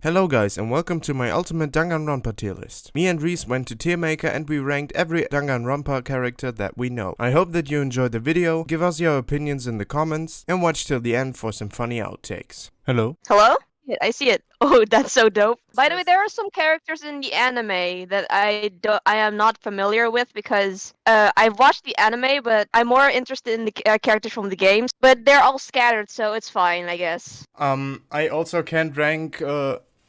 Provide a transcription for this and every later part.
Hello guys and welcome to my ultimate Danganronpa tier list. Me and Reese went to Tier Maker and we ranked every Danganronpa character that we know. I hope that you enjoyed the video, give us your opinions in the comments, and watch till the end for some funny outtakes. Hello? Hello? Yeah, I see it. Oh, that's so dope. By the way, there are some characters in the anime that I am not familiar with because I've watched the anime, but I'm more interested in the characters from the games. But they're all scattered, so it's fine, I guess. I also can't rank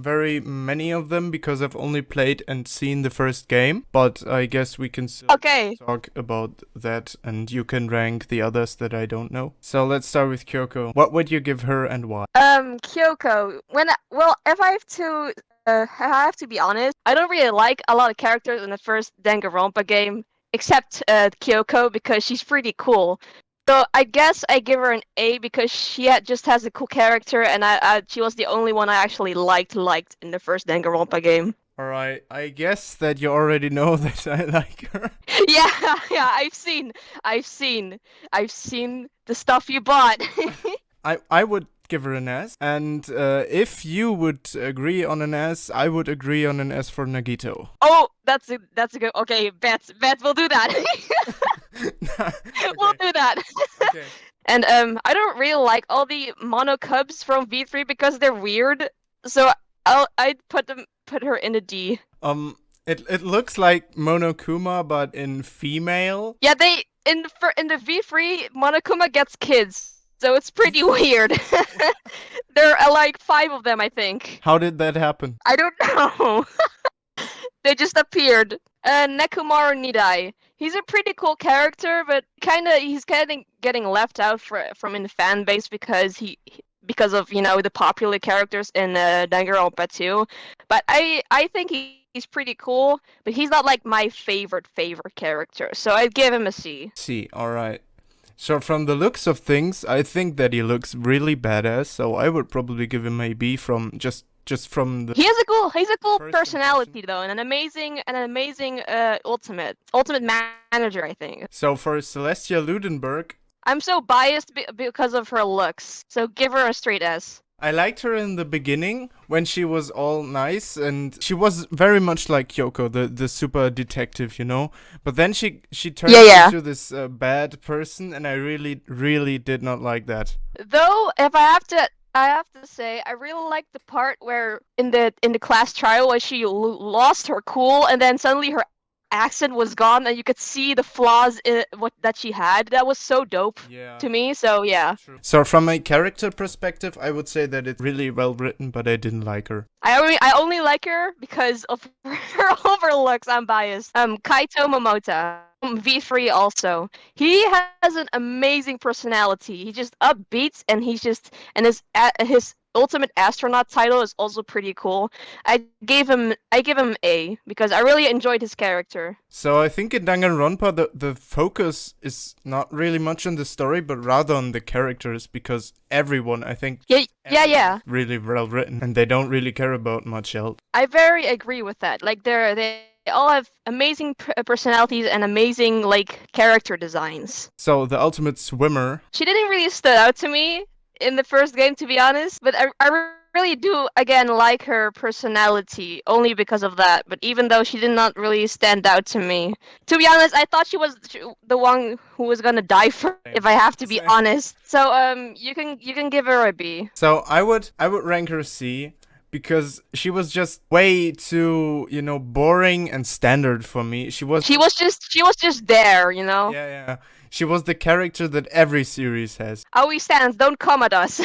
very many of them because I've only played and seen the first game, but I guess we can still talk about that and you can rank the others that I don't know. So let's start with Kyoko. What would you give her and why? Kyoko. If I have to be honest, I don't really like a lot of characters in the first Danganronpa game, except Kyoko because she's pretty cool. So I guess I give her an A because she just has a cool character, and she was the only one I actually liked in the first Danganronpa game. Alright, I guess that you already know that I like her. Yeah, I've seen the stuff you bought. I would give her an S, and if you would agree on an S, I would agree on an S for Nagito. Oh, that's a good. Okay, bet we'll do that. We'll do that. Okay. And I don't really like all the mono cubs from V3 because they're weird. So I'd put her in a D. It looks like Monokuma but in female. Yeah, in the V3 Monokuma gets kids. So it's pretty weird. There are like 5 of them, I think. How did that happen? I don't know. They just appeared. Nekomaru Nidai. He's a pretty cool character, but he's kind of getting left out from in the fan base because because of the popular characters in Danganronpa 2. But I think he's pretty cool, but he's not like my favorite character. So I'd give him a C. C, alright. So from the looks of things, I think that he looks really badass, so I would probably give him a B from just from the... He's a cool personality though, and an amazing ultimate manager, I think. So for Celestia Ludenberg, I'm so biased because of her looks, so give her a straight S. I liked her in the beginning when she was all nice and she was very much like Kyoko, the super detective, you know. But then she turned into this bad person, and I really did not like that. Though, if I have to say, I really like the part where in the class trial where she lost her cool and then suddenly her accent was gone and you could see the flaws in that she had. That was so dope to me. So yeah. True. So from a character perspective, I would say that it's really well written, but I didn't like her. I only like her because of her overlooks. I'm biased. Kaito Momota. V3 also. He has an amazing personality. He just upbeats and his ultimate astronaut title is also pretty cool. I give him A because I really enjoyed his character. So I think in Danganronpa the focus is not really much on the story, but rather on the characters, because everyone, I think, yeah, really well written, and they don't really care about much else. I very agree with that. Like they all have amazing personalities and amazing character designs. So the ultimate swimmer. She didn't really stood out to me in the first game, to be honest, but I really do again like her personality only because of that. But even though she did not really stand out to me, to be honest, I thought she was the one who was gonna die first, if I have to be honest. So you can give her a B. So I would rank her C, because she was just way too, boring and standard for me. She was just there, Yeah. She was the character that every series has. Aoi stands, don't come at us.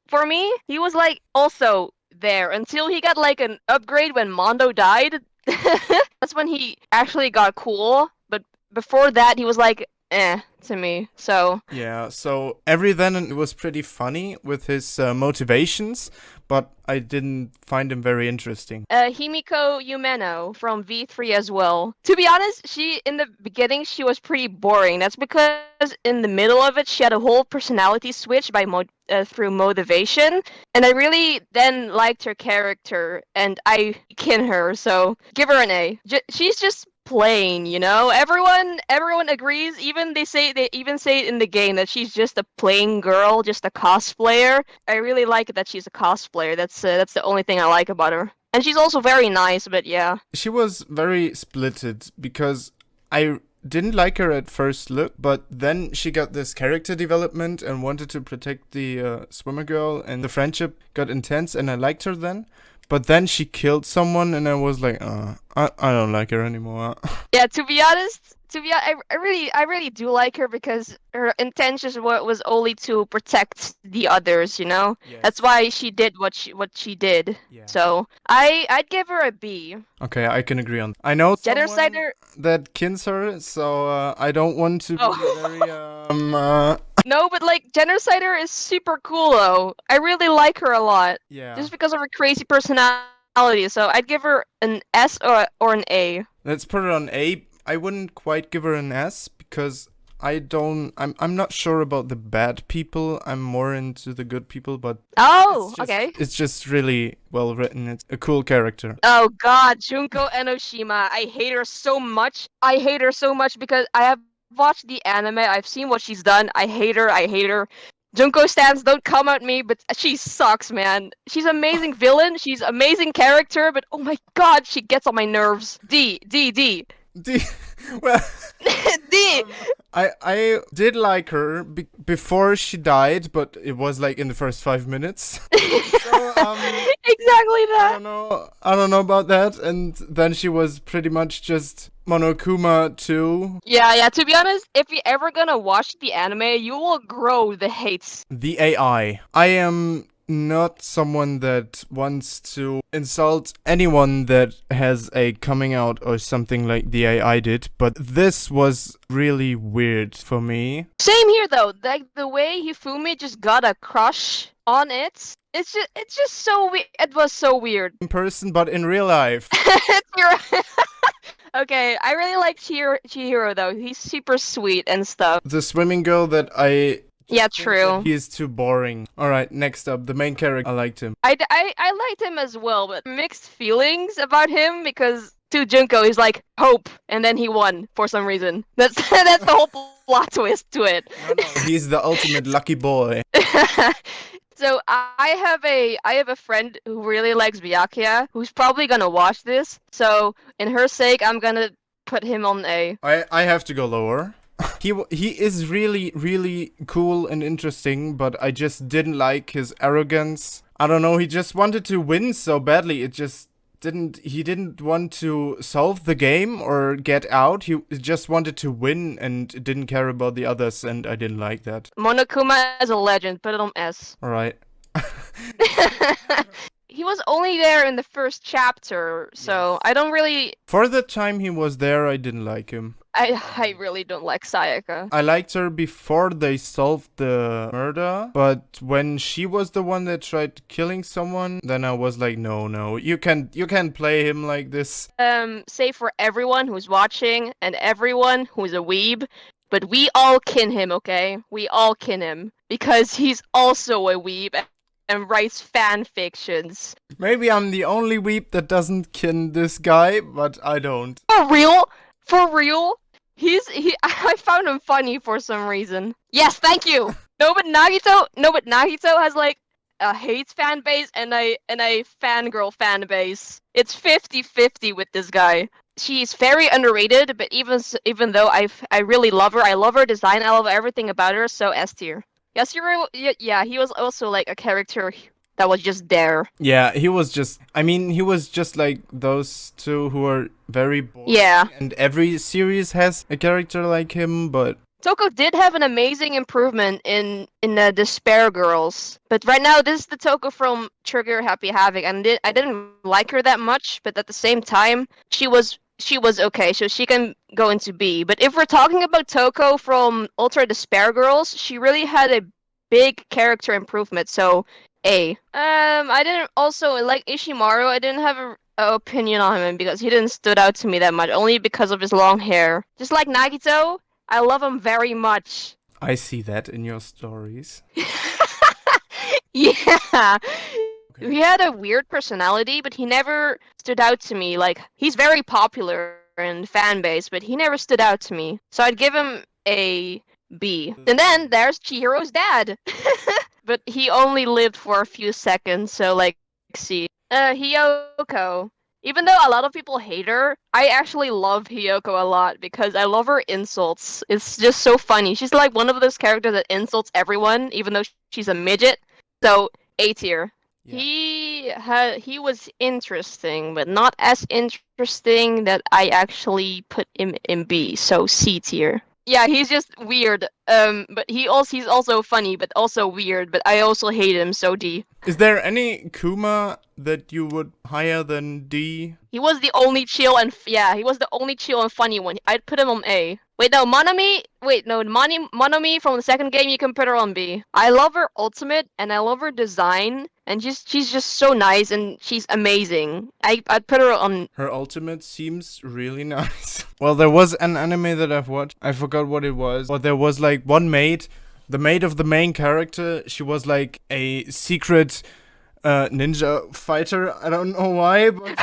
For me, he was like also there until he got like an upgrade when Mondo died. That's when he actually got cool. But before that, he was like, to me. So yeah, so every then it was pretty funny with his motivations, but I didn't find him very interesting. Himiko Yumeno from V3 as well. To be honest, in the beginning she was pretty boring. That's because in the middle of it she had a whole personality switch through motivation, and I really then liked her character and I kin her. So give her an A. She's just plain, you know? Everyone agrees, they even say it in the game that she's just a plain girl, just a cosplayer. I really like that she's a cosplayer. That's the only thing I like about her. And she's also very nice, but yeah. She was very splitted because I didn't like her at first look, but then she got this character development and wanted to protect the swimmer girl, and the friendship got intense, and I liked her then. But then she killed someone, and I was like, I don't like her anymore. Yeah, to be honest, I really do like her because her intention was only to protect the others, you know? Yes. That's why she did what she did. Yeah. So I'd give her a B. Okay, I can agree on that. I know someone Genocider. that kins her, so I don't want to be very No, but like Genocider is super cool though. I really like her a lot. Yeah. Just because of her crazy personality. So I'd give her an S or an A. Let's put it on A. I wouldn't quite give her an S because I'm not sure about the bad people. I'm more into the good people, but Okay. It's just really well written. It's a cool character. Oh god, Junko Enoshima. I hate her so much. I hate her so much because I have watched the anime. I've seen what she's done. I hate her. I hate her. Junko stans, don't come at me, but she sucks, man. She's amazing villain. She's amazing character, but oh my god, she gets on my nerves. D. Well, D. I did like her before she died, but it was like in the first 5 minutes. So, exactly that. I don't know about that. And then she was pretty much just Monokuma too. Yeah. To be honest, if you're ever gonna watch the anime, you will grow the hates. The AI. I am not someone that wants to insult anyone that has a coming out or something like the AI did, but this was really weird for me. Same here though. Like the way Hifumi just got a crush on it. It's just so weird. It was so weird. In person, but in real life. Okay, I really like Chihiro though. He's super sweet and stuff. The swimming girl that Yeah, true. He is too boring. Alright, next up, the main character. I liked him. I liked him as well, but mixed feelings about him because to Junko he's like hope, and then he won for some reason. That's the whole plot twist to it. No, he's the ultimate lucky boy. So I have a friend who really likes Byakuya, who's probably gonna watch this. So in her sake, I'm gonna put him on A. I have to go lower. He is really, really cool and interesting, but I just didn't like his arrogance. I don't know, he just wanted to win so badly. He didn't want to solve the game or get out. He just wanted to win and didn't care about the others, and I didn't like that. Monokuma is a legend, put it on S. Alright. He was only there in the first chapter, so yes. I don't really... For the time he was there, I didn't like him. I really don't like Sayaka. I liked her before they solved the murder, but when she was the one that tried killing someone, then I was like, no, you can't play him like this. Say for everyone who's watching and everyone who's a weeb, but we all kin him, okay? We all kin him because he's also a weeb and writes fan fictions. Maybe I'm the only weeb that doesn't kin this guy, but I don't. For real? I found him funny for some reason. Yes, thank you. No, but Nagito has like a hate fan base and a fangirl fan base. It's 50-50 with this guy. She's very underrated, but even though I really love her, I love her design, I love everything about her, so S tier. Yasuro, yeah, he was also like a character that was just there. Yeah, he was just like those two who are very boring. Yeah. And every series has a character like him, but... Toko did have an amazing improvement in the Despair Girls. But right now, this is the Toko from Trigger Happy Havoc. And I didn't like her that much, but at the same time, she was okay, so she can go into B. But if we're talking about Toko from Ultra Despair Girls, she really had a big character improvement, so... A. I didn't also like Ishimaru. I didn't have an opinion on him because he didn't stood out to me that much, only because of his long hair. Just like Nagito, I love him very much. I see that in your stories. Yeah. Okay. He had a weird personality, but he never stood out to me. Like, he's very popular, in fan base, but he never stood out to me. So I'd give him a B. And then there's Chihiro's dad. But he only lived for a few seconds, so like C. Hiyoko. Even though a lot of people hate her, I actually love Hiyoko a lot because I love her insults. It's just so funny. She's like one of those characters that insults everyone, even though she's a midget. So A tier. Yeah. He was interesting, but not as interesting that I actually put him in B. So C tier. Yeah, he's just weird. But he's also funny, but also weird. But I also hate him, so D. Is there any Kuma that you would higher than D? He was the only chill and he was the only chill and funny one. I'd put him on A. Wait, no, Monomi from the second game, you can put her on B. I love her ultimate and I love her design, and she's just so nice and she's amazing. I'd put her on. Her ultimate seems really nice. Well, there was an anime that I've watched. I forgot what it was, but there was like one maid. The maid of the main character, she was like a secret ninja fighter. I don't know why, but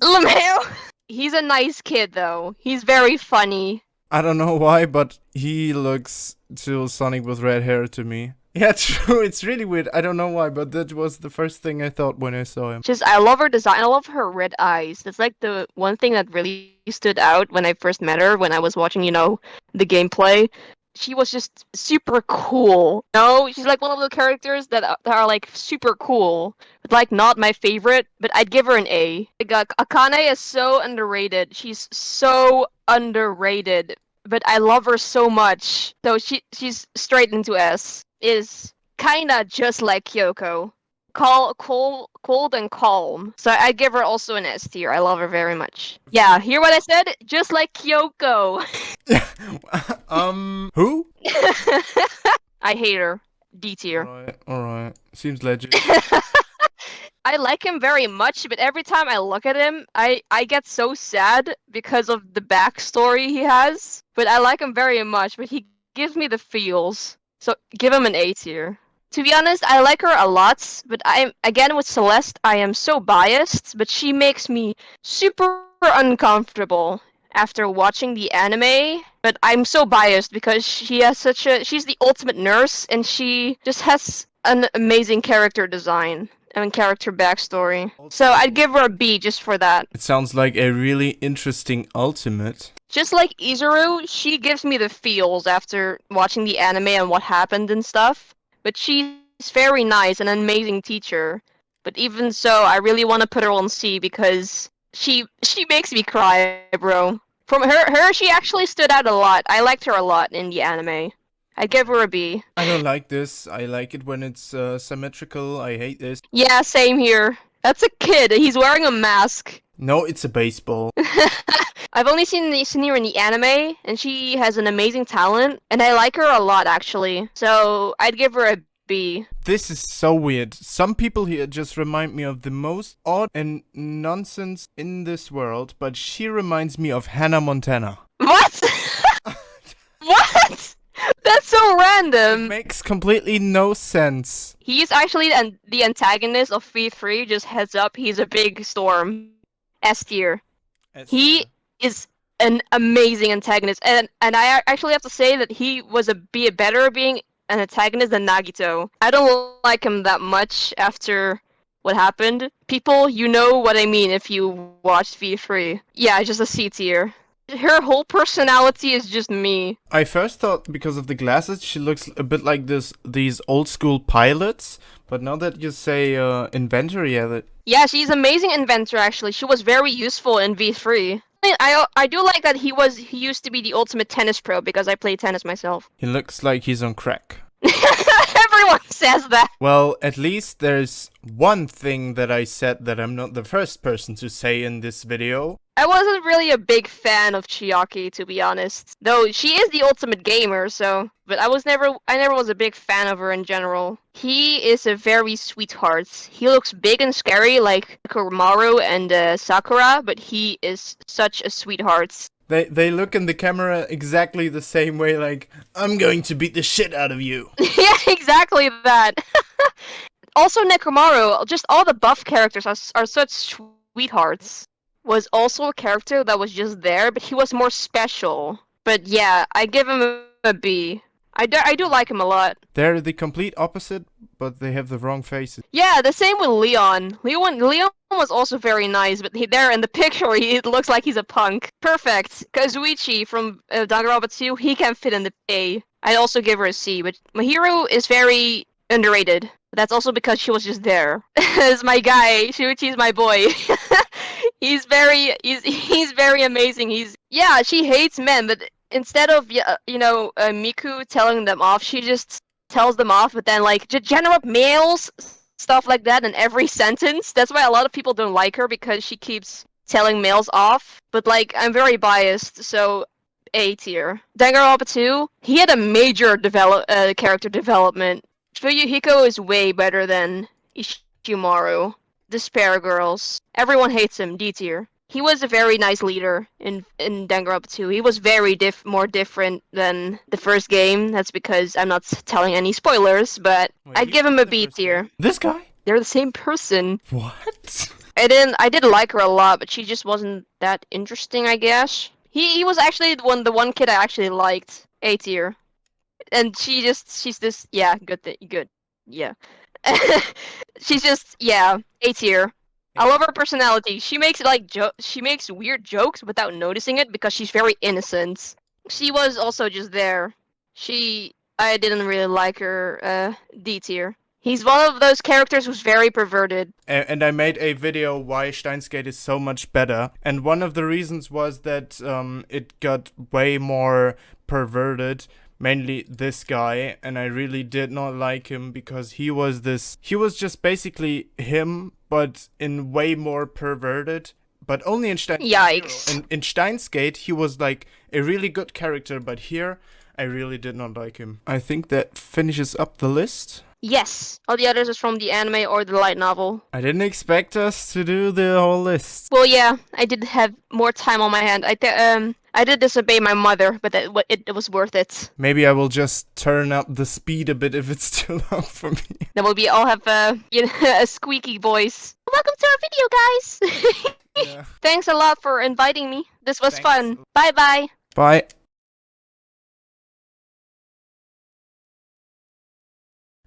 LeMayo! He's a nice kid, though. He's very funny. I don't know why, but he looks still Sonic with red hair to me. Yeah, true. It's really weird. I don't know why, but that was the first thing I thought when I saw him. I love her design. I love her red eyes. That's like the one thing that really stood out when I first met her, when I was watching, the gameplay. She was just super cool. No, she's like one of the characters that are like super cool, but like not my favorite. But I'd give her an A. Akane is so underrated. She's so underrated, but I love her so much. So she's straight into S. Is kinda just like Kyoko. Cold and calm. So I give her also an S tier. I love her very much. Yeah, hear what I said? Just like Kyoko. Who? I hate her. D tier. Alright. Seems legit. I like him very much, but every time I look at him, I get so sad because of the backstory he has. But I like him very much, but he gives me the feels. So give him an A tier. To be honest, I like her a lot, but again with Celeste, I am so biased, but she makes me super uncomfortable after watching the anime. But I'm so biased because she's the ultimate nurse, and she just has an amazing character design and character backstory. So I'd give her a B just for that. It sounds like a really interesting ultimate. Just like Izuru, she gives me the feels after watching the anime and what happened and stuff. But she's very nice and an amazing teacher. But even so, I really want to put her on C because she makes me cry, bro. From her, she actually stood out a lot. I liked her a lot in the anime. I'd give her a B. I don't like this. I like it when it's symmetrical. I hate this. Yeah, same here. That's a kid. He's wearing a mask. No, it's a baseball. I've only seen her in the anime, and she has an amazing talent, and I like her a lot, actually. So I'd give her a B. This is so weird. Some people here just remind me of the most odd and nonsense in this world, but she reminds me of Hannah Montana. What? What? That's so random. It makes completely no sense. He's actually the antagonist of V3. Just heads up, he's a big storm. S tier. He is an amazing antagonist, and I actually have to say that he was better being an antagonist than Nagito. I don't like him that much after what happened. People, you know what I mean if you watched V3. Yeah, just a C tier. Her whole personality is just me. I first thought because of the glasses she looks a bit like these old school pilots, but now that you say inventor, yeah, she's amazing inventor actually. She was very useful in V3. I do like that he used to be the ultimate tennis pro because I play tennis myself. He looks like he's on crack. Everyone says that. Well, at least there's one thing that I said that I'm not the first person to say in this video. I wasn't really a big fan of Chiaki, to be honest. Though she is the ultimate gamer, so... But I never was a big fan of her in general. He is a very sweetheart. He looks big and scary like Kuromaru and Sakura, but he is such a sweetheart. They look in the camera exactly the same way, like, I'm going to beat the shit out of you. Yeah, exactly that. Also Nekomaru, just all the buff characters are such sweethearts. was also a character that was just there, but he was more special. But yeah, I give him a B. I do like him a lot. They're the complete opposite, but they have the wrong faces. Yeah, the same with Leon. Leon was also very nice, but there in the picture, it looks like he's a punk. Perfect. Kazuichi from Danganronpa 2, he can fit in the A. I'd also give her a C, but Mahiro is very underrated. That's also because she was just there. It's my guy. Shuichi's my boy. He's very amazing. Yeah, she hates men, but instead of Miku telling them off, she just tells them off, but then like general males, stuff like that in every sentence. That's why a lot of people don't like her, because she keeps telling males off. But like, I'm very biased, so A tier. Danganronpa 2, he had a major character development. Fuyuhiko is way better than Ishimaru. Despair Girls. Everyone hates him, D tier. He was a very nice leader in Danganronpa 2. He was very more different than the first game. That's because I'm not telling any spoilers, but I'd give him a B tier. This guy? They're the same person. What? I did like her a lot, but she just wasn't that interesting, I guess. He was actually the one kid I actually liked. A tier. And she's this, yeah, good. Yeah. She's just, yeah, A tier. I love her personality. She makes she makes weird jokes without noticing it because she's very innocent. She was also just there. I didn't really like her. D tier. He's one of those characters who's very perverted. And I made a video why Steins Gate is so much better. And one of the reasons was that it got way more perverted. Mainly this guy, and I really did not like him because he was just basically him, but in way more perverted, but only in Steins Gate. Yikes. In Steins Gate, he was like a really good character, but here, I really did not like him. I think that finishes up the list. Yes. All the others is from the anime or the light novel. I didn't expect us to do the whole list. Well, yeah, I did have more time on my hand. I did disobey my mother, but it was worth it. Maybe I will just turn up the speed a bit if it's too long for me. Then we all have a squeaky voice. Welcome to our video, guys. Yeah. Thanks a lot for inviting me. This was fun. Bye-bye. Bye.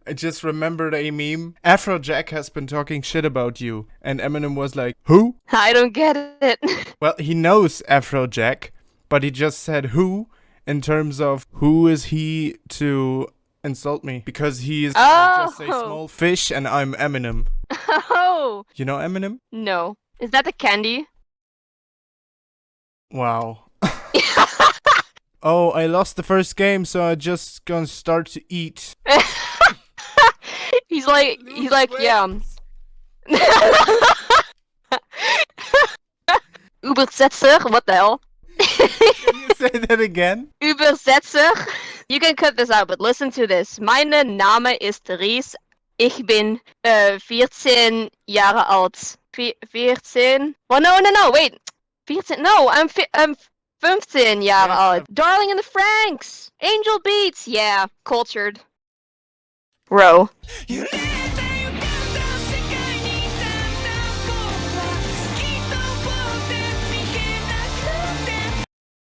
I just remembered a meme. Afrojack has been talking shit about you. And Eminem was like, who? I don't get it. Well, he knows Afrojack, but he just said who in terms of who is he to insult me? Because he is just a small fish and I'm Eminem. Oh. You know Eminem? No. Is that the candy? Wow. Oh, I lost the first game, so I just gonna start to eat. He's like, yeah. Übersetzer? What the hell? Can you say that again? Übersetzer? You can cut this out, but listen to this. Meine Name ist Reese. Ich bin 14 Jahre alt. 14? Well, no, wait. 14? No, I'm 15 Jahre alt. Darling in the Franxx. Angel Beats. Yeah, cultured. Bro.